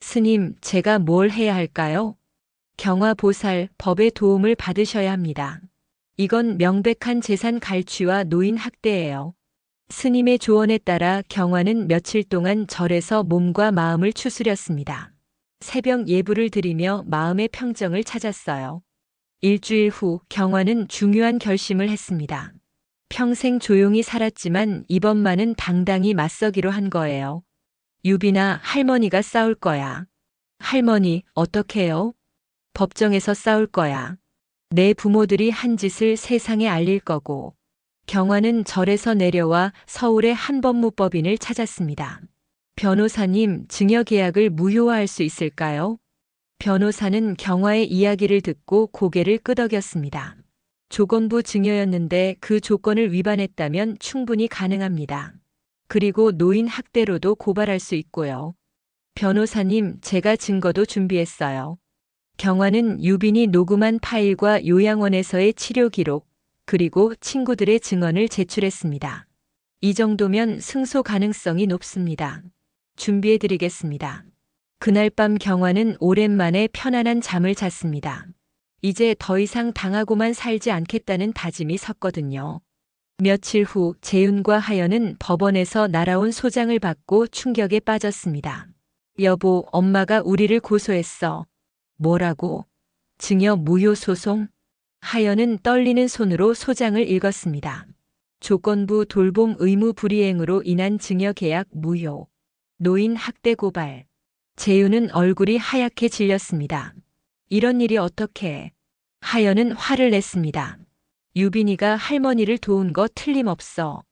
스님, 제가 뭘 해야 할까요? 경화 보살, 법의 도움을 받으셔야 합니다. 이건 명백한 재산 갈취와 노인 학대예요. 스님의 조언에 따라 경화는 며칠 동안 절에서 몸과 마음을 추스렸습니다. 새벽 예불을 드리며 마음의 평정을 찾았어요. 일주일 후 경화는 중요한 결심을 했습니다. 평생 조용히 살았지만 이번만은 당당히 맞서기로 한 거예요. 유빈아, 할머니가 싸울 거야. 할머니, 어떡해요? 법정에서 싸울 거야. 내 부모들이 한 짓을 세상에 알릴 거고. 경화는 절에서 내려와 서울의 한 법무법인을 찾았습니다. 변호사님, 증여계약을 무효화할 수 있을까요? 변호사는 경화의 이야기를 듣고 고개를 끄덕였습니다. 조건부 증여였는데 그 조건을 위반했다면 충분히 가능합니다. 그리고 노인 학대로도 고발할 수 있고요. 변호사님, 제가 증거도 준비했어요. 경화는 유빈이 녹음한 파일과 요양원에서의 치료 기록, 그리고 친구들의 증언을 제출했습니다. 이 정도면 승소 가능성이 높습니다. 준비해드리겠습니다. 그날 밤 경화는 오랜만에 편안한 잠을 잤습니다. 이제 더 이상 당하고만 살지 않겠다는 다짐이 섰거든요. 며칠 후 재윤과 하연은 법원에서 날아온 소장을 받고 충격에 빠졌습니다. 여보, 엄마가 우리를 고소했어. 뭐라고? 증여 무효 소송? 하연은 떨리는 손으로 소장을 읽었습니다. 조건부 돌봄 의무 불이행으로 인한 증여 계약 무효. 노인 학대 고발. 재윤은 얼굴이 하얗게 질렸습니다. 이런 일이 어떻게? 하연은 화를 냈습니다. 유빈이가 할머니를 도운 거 틀림없어.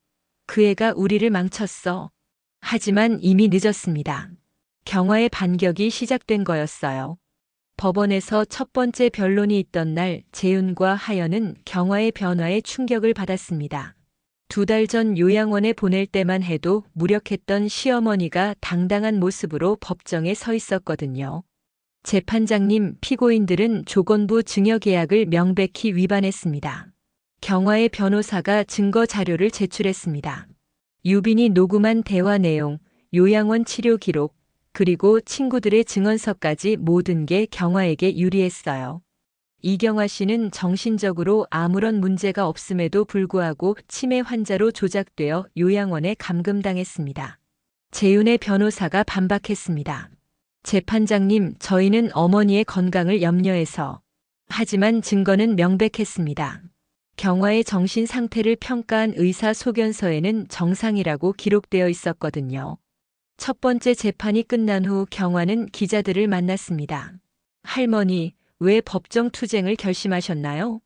그 애가 우리를 망쳤어. 하지만 이미 늦었습니다. 경화의 반격이 시작된 거였어요. 법원에서 첫 번째 변론이 있던 날 재윤과 하연은 경화의 변화에 충격을 받았습니다. 2달 전 요양원에 보낼 때만 해도 무력했던 시어머니가 당당한 모습으로 법정에 서 있었거든요. 재판장님, 피고인들은 조건부 증여계약을 명백히 위반했습니다. 경화의 변호사가 증거 자료를 제출했습니다. 유빈이 녹음한 대화 내용, 요양원 치료 기록, 그리고 친구들의 증언서까지 모든 게 경화에게 유리했어요. 이경화 씨는 정신적으로 아무런 문제가 없음에도 불구하고 치매 환자로 조작되어 요양원에 감금당했습니다. 재윤의 변호사가 반박했습니다. 재판장님, 저희는 어머니의 건강을 염려해서 하지만 증거는 명백했습니다. 경화의 정신 상태를 평가한 의사 소견서에는 정상이라고 기록되어 있었거든요. 첫 번째 재판이 끝난 후 경화는 기자들을 만났습니다. 할머니, 왜 법정 투쟁을 결심하셨나요?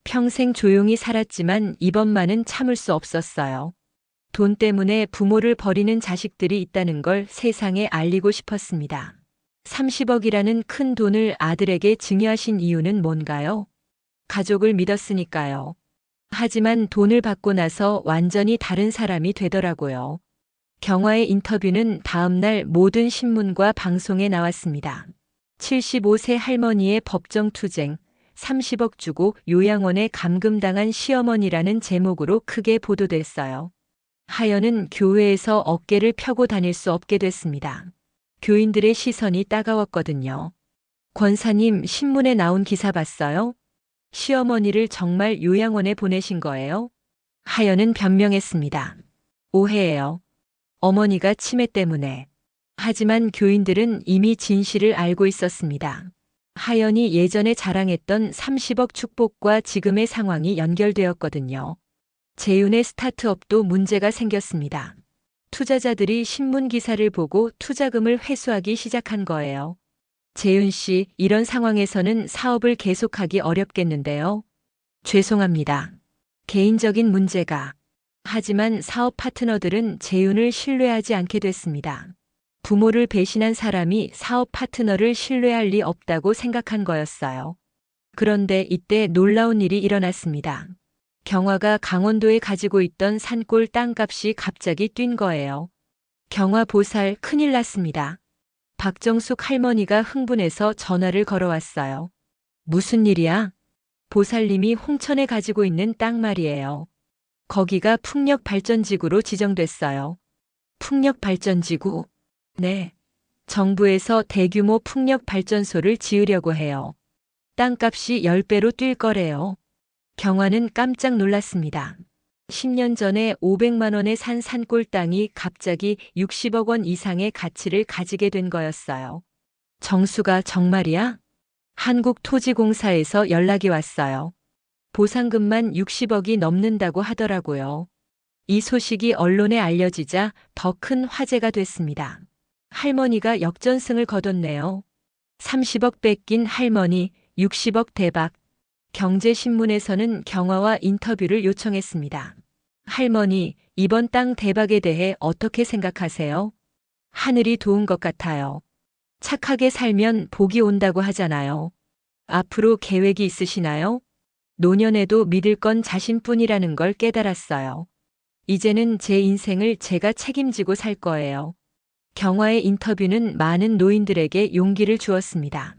평생 조용히 살았지만 이번만은 참을 수 없었어요. 돈 때문에 부모를 버리는 자식들이 있다는 걸 세상에 알리고 싶었습니다. 30억이라는 큰 돈을 아들에게 증여하신 이유는 뭔가요? 가족을 믿었으니까요. 하지만 돈을 받고 나서 완전히 다른 사람이 되더라고요. 경화의 인터뷰는 다음날 모든 신문과 방송에 나왔습니다. 75세 할머니의 법정 투쟁, 30억 주고 요양원에 감금당한 시어머니라는 제목으로 크게 보도됐어요. 하연은 교회에서 어깨를 펴고 다닐 수 없게 됐습니다. 교인들의 시선이 따가웠거든요. 권사님, 신문에 나온 기사 봤어요? 시어머니를 정말 요양원에 보내신 거예요? 하연은 변명했습니다. 오해예요. 어머니가 치매 때문에. 하지만 교인들은 이미 진실을 알고 있었습니다. 하연이 예전에 자랑했던 30억 축복과 지금의 상황이 연결되었거든요. 재윤의 스타트업도 문제가 생겼습니다. 투자자들이 신문 기사를 보고 투자금을 회수하기 시작한 거예요. 재윤 씨, 이런 상황에서는 사업을 계속하기 어렵겠는데요. 죄송합니다. 개인적인 문제가. 하지만 사업 파트너들은 재윤을 신뢰하지 않게 됐습니다. 부모를 배신한 사람이 사업 파트너를 신뢰할 리 없다고 생각한 거였어요. 그런데 이때 놀라운 일이 일어났습니다. 경화가 강원도에 가지고 있던 산골 땅값이 갑자기 뛴 거예요. 경화 보살, 큰일 났습니다. 박정숙 할머니가 흥분해서 전화를 걸어왔어요. 무슨 일이야? 보살님이 홍천에 가지고 있는 땅 말이에요. 거기가 풍력발전지구로 지정됐어요. 풍력발전지구? 네. 정부에서 대규모 풍력발전소를 지으려고 해요. 땅값이 10배로 뛸 거래요. 경화는 깜짝 놀랐습니다. 10년 전에 500만 원에 산 산골 땅이 갑자기 60억 원 이상의 가치를 가지게 된 거였어요. 정수가 정말이야? 한국토지공사에서 연락이 왔어요. 보상금만 60억이 넘는다고 하더라고요. 이 소식이 언론에 알려지자 더 큰 화제가 됐습니다. 할머니가 역전승을 거뒀네요. 30억 뺏긴 할머니, 60억 대박. 경제신문에서는 경화와 인터뷰를 요청했습니다. 할머니, 이번 땅 대박에 대해 어떻게 생각하세요? 하늘이 도운 것 같아요. 착하게 살면 복이 온다고 하잖아요. 앞으로 계획이 있으시나요? 노년에도 믿을 건 자신뿐이라는 걸 깨달았어요. 이제는 제 인생을 제가 책임지고 살 거예요. 경화의 인터뷰는 많은 노인들에게 용기를 주었습니다.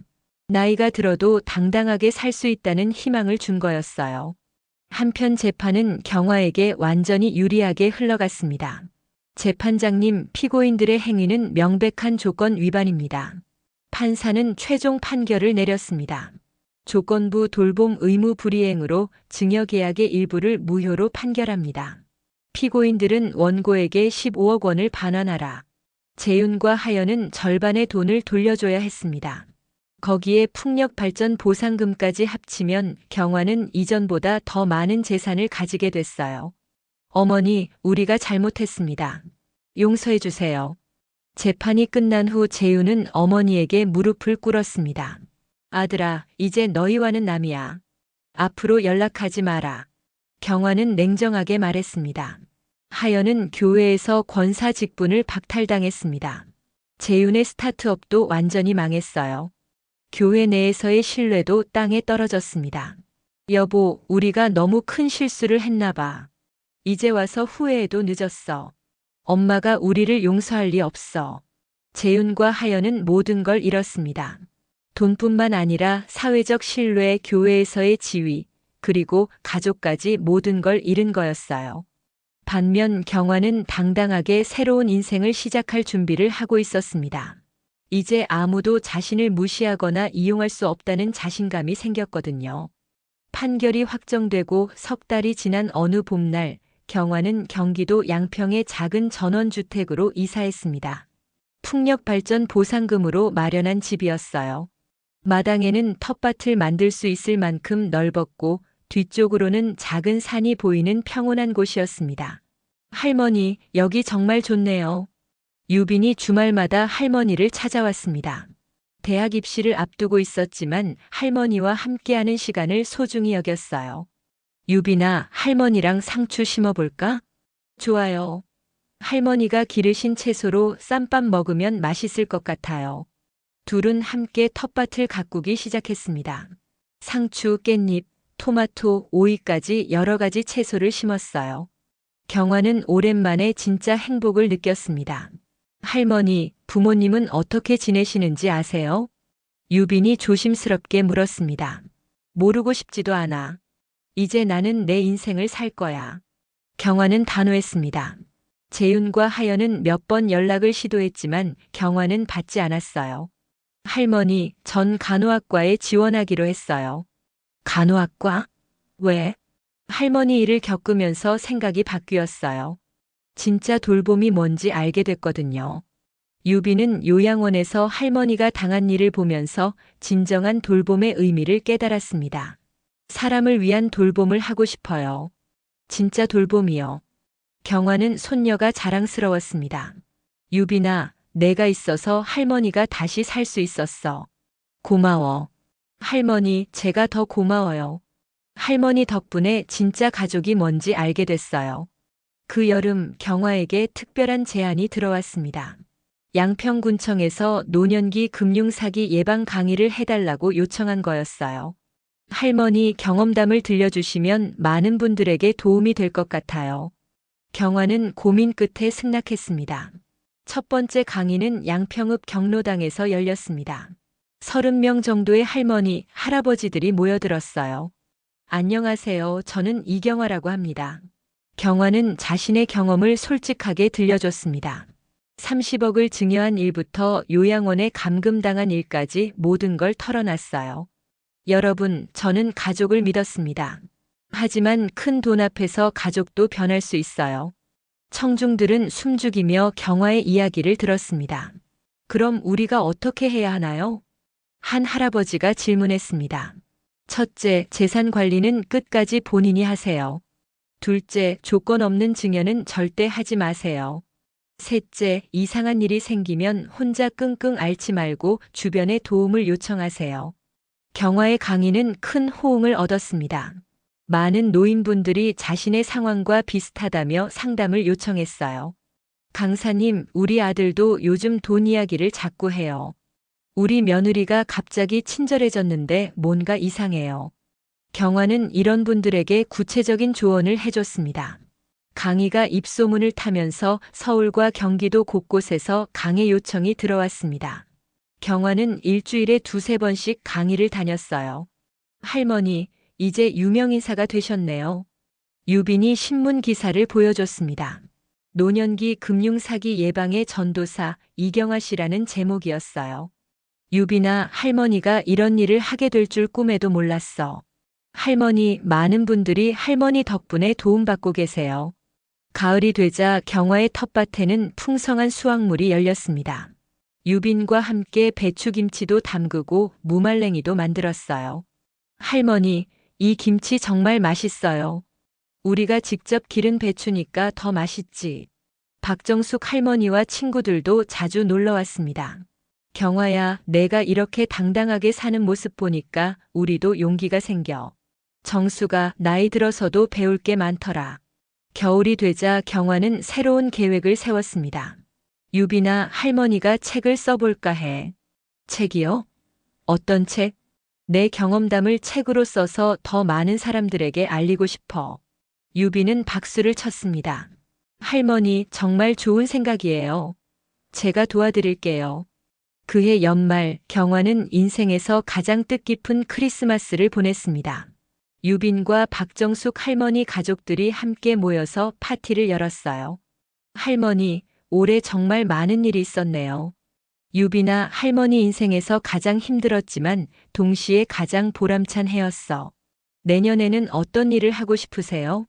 나이가 들어도 당당하게 살 수 있다는 희망을 준 거였어요. 한편 재판은 경화에게 완전히 유리하게 흘러갔습니다. 재판장님, 피고인들의 행위는 명백한 조건 위반입니다. 판사는 최종 판결을 내렸습니다. 조건부 돌봄 의무 불이행으로 증여계약의 일부를 무효로 판결합니다. 피고인들은 원고에게 15억 원을 반환하라. 재윤과 하연은 절반의 돈을 돌려줘야 했습니다. 거기에 풍력발전 보상금까지 합치면 경화는 이전보다 더 많은 재산을 가지게 됐어요. 어머니, 우리가 잘못했습니다. 용서해 주세요. 재판이 끝난 후 재윤은 어머니에게 무릎을 꿇었습니다. 아들아, 이제 너희와는 남이야. 앞으로 연락하지 마라. 경화는 냉정하게 말했습니다. 하연은 교회에서 권사 직분을 박탈당했습니다. 재윤의 스타트업도 완전히 망했어요. 교회 내에서의 신뢰도 땅에 떨어졌습니다. 여보, 우리가 너무 큰 실수를 했나 봐. 이제 와서 후회해도 늦었어. 엄마가 우리를 용서할 리 없어. 재윤과 하연은 모든 걸 잃었습니다. 돈뿐만 아니라 사회적 신뢰, 교회에서의 지위, 그리고 가족까지 모든 걸 잃은 거였어요. 반면 경화는 당당하게 새로운 인생을 시작할 준비를 하고 있었습니다. 이제 아무도 자신을 무시하거나 이용할 수 없다는 자신감이 생겼거든요. 판결이 확정되고 석 달이 지난 어느 봄날, 경화는 경기도 양평의 작은 전원주택으로 이사했습니다. 풍력발전 보상금으로 마련한 집이었어요. 마당에는 텃밭을 만들 수 있을 만큼 넓었고 뒤쪽으로는 작은 산이 보이는 평온한 곳이었습니다. 할머니, 여기 정말 좋네요. 유빈이 주말마다 할머니를 찾아왔습니다. 대학 입시를 앞두고 있었지만 할머니와 함께하는 시간을 소중히 여겼어요. 유빈아, 할머니랑 상추 심어볼까? 좋아요. 할머니가 기르신 채소로 쌈밥 먹으면 맛있을 것 같아요. 둘은 함께 텃밭을 가꾸기 시작했습니다. 상추, 깻잎, 토마토, 오이까지 여러 가지 채소를 심었어요. 경화는 오랜만에 진짜 행복을 느꼈습니다. 할머니, 부모님은 어떻게 지내시는지 아세요? 유빈이 조심스럽게 물었습니다. 모르고 싶지도 않아. 이제 나는 내 인생을 살 거야. 경화는 단호했습니다. 재윤과 하연은 몇 번 연락을 시도했지만 경화는 받지 않았어요. 할머니, 전 간호학과에 지원하기로 했어요. 간호학과? 왜? 할머니 일을 겪으면서 생각이 바뀌었어요. 진짜 돌봄이 뭔지 알게 됐거든요. 유빈은 요양원에서 할머니가 당한 일을 보면서 진정한 돌봄의 의미를 깨달았습니다. 사람을 위한 돌봄을 하고 싶어요. 진짜 돌봄이요. 경화는 손녀가 자랑스러웠습니다. 유빈아, 내가 있어서 할머니가 다시 살 수 있었어. 고마워. 할머니, 제가 더 고마워요. 할머니 덕분에 진짜 가족이 뭔지 알게 됐어요. 그 여름 경화에게 특별한 제안이 들어왔습니다. 양평군청에서 노년기 금융사기 예방 강의를 해달라고 요청한 거였어요. 할머니 경험담을 들려주시면 많은 분들에게 도움이 될 것 같아요. 경화는 고민 끝에 승낙했습니다. 첫 번째 강의는 양평읍 경로당에서 열렸습니다. 30명 정도의 할머니, 할아버지들이 모여들었어요. 안녕하세요. 저는 이경화라고 합니다. 경화는 자신의 경험을 솔직하게 들려줬습니다. 30억을 증여한 일부터 요양원에 감금당한 일까지 모든 걸 털어놨어요. 여러분, 저는 가족을 믿었습니다. 하지만 큰 돈 앞에서 가족도 변할 수 있어요. 청중들은 숨죽이며 경화의 이야기를 들었습니다. 그럼 우리가 어떻게 해야 하나요? 한 할아버지가 질문했습니다. 첫째, 재산 관리는 끝까지 본인이 하세요. 둘째, 조건 없는 증여는 절대 하지 마세요. 셋째, 이상한 일이 생기면 혼자 끙끙 앓지 말고 주변에 도움을 요청하세요. 경화의 강의는 큰 호응을 얻었습니다. 많은 노인분들이 자신의 상황과 비슷하다며 상담을 요청했어요. 강사님, 우리 아들도 요즘 돈 이야기를 자꾸 해요. 우리 며느리가 갑자기 친절해졌는데 뭔가 이상해요. 경화는 이런 분들에게 구체적인 조언을 해줬습니다. 강의가 입소문을 타면서 서울과 경기도 곳곳에서 강의 요청이 들어왔습니다. 경화는 일주일에 2~3번씩 강의를 다녔어요. 할머니, 이제 유명인사가 되셨네요. 유빈이 신문 기사를 보여줬습니다. 노년기 금융사기 예방의 전도사 이경화 씨라는 제목이었어요. 유빈아, 할머니가 이런 일을 하게 될 줄 꿈에도 몰랐어. 할머니, 많은 분들이 할머니 덕분에 도움받고 계세요. 가을이 되자 경화의 텃밭에는 풍성한 수확물이 열렸습니다. 유빈과 함께 배추김치도 담그고 무말랭이도 만들었어요. 할머니, 이 김치 정말 맛있어요. 우리가 직접 기른 배추니까 더 맛있지. 박정숙 할머니와 친구들도 자주 놀러 왔습니다. 경화야, 내가 이렇게 당당하게 사는 모습 보니까 우리도 용기가 생겨. 정수가 나이 들어서도 배울 게 많더라. 겨울이 되자 경화는 새로운 계획을 세웠습니다. 유빈아, 할머니가 책을 써볼까 해. 책이요? 어떤 책? 내 경험담을 책으로 써서 더 많은 사람들에게 알리고 싶어. 유빈은 박수를 쳤습니다. 할머니, 정말 좋은 생각이에요. 제가 도와드릴게요. 그해 연말, 경화는 인생에서 가장 뜻깊은 크리스마스를 보냈습니다. 유빈과 박정숙 할머니 가족들이 함께 모여서 파티를 열었어요. 할머니, 올해 정말 많은 일이 있었네요. 유빈아, 할머니 인생에서 가장 힘들었지만 동시에 가장 보람찬 해였어. 내년에는 어떤 일을 하고 싶으세요?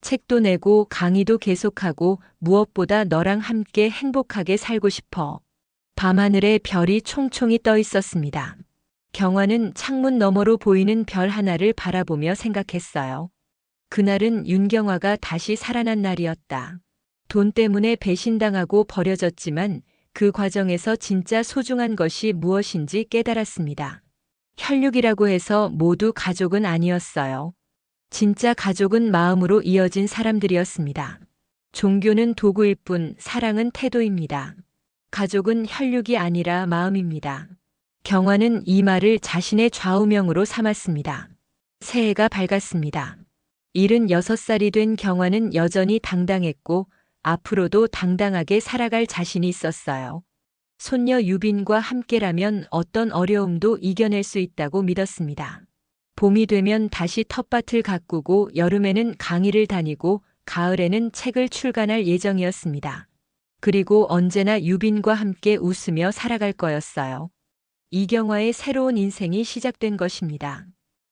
책도 내고 강의도 계속하고 무엇보다 너랑 함께 행복하게 살고 싶어. 밤하늘에 별이 총총히 떠 있었습니다. 경화는 창문 너머로 보이는 별 하나를 바라보며 생각했어요. 그날은 윤경화가 다시 살아난 날이었다. 돈 때문에 배신당하고 버려졌지만 그 과정에서 진짜 소중한 것이 무엇인지 깨달았습니다. 혈육이라고 해서 모두 가족은 아니었어요. 진짜 가족은 마음으로 이어진 사람들이었습니다. 종교는 도구일 뿐 사랑은 태도입니다. 가족은 혈육이 아니라 마음입니다. 경화는 이 말을 자신의 좌우명으로 삼았습니다. 새해가 밝았습니다. 76살이 된 경화는 여전히 당당했고 앞으로도 당당하게 살아갈 자신이 있었어요. 손녀 유빈과 함께라면 어떤 어려움도 이겨낼 수 있다고 믿었습니다. 봄이 되면 다시 텃밭을 가꾸고 여름에는 강의를 다니고 가을에는 책을 출간할 예정이었습니다. 그리고 언제나 유빈과 함께 웃으며 살아갈 거였어요. 이경화의 새로운 인생이 시작된 것입니다.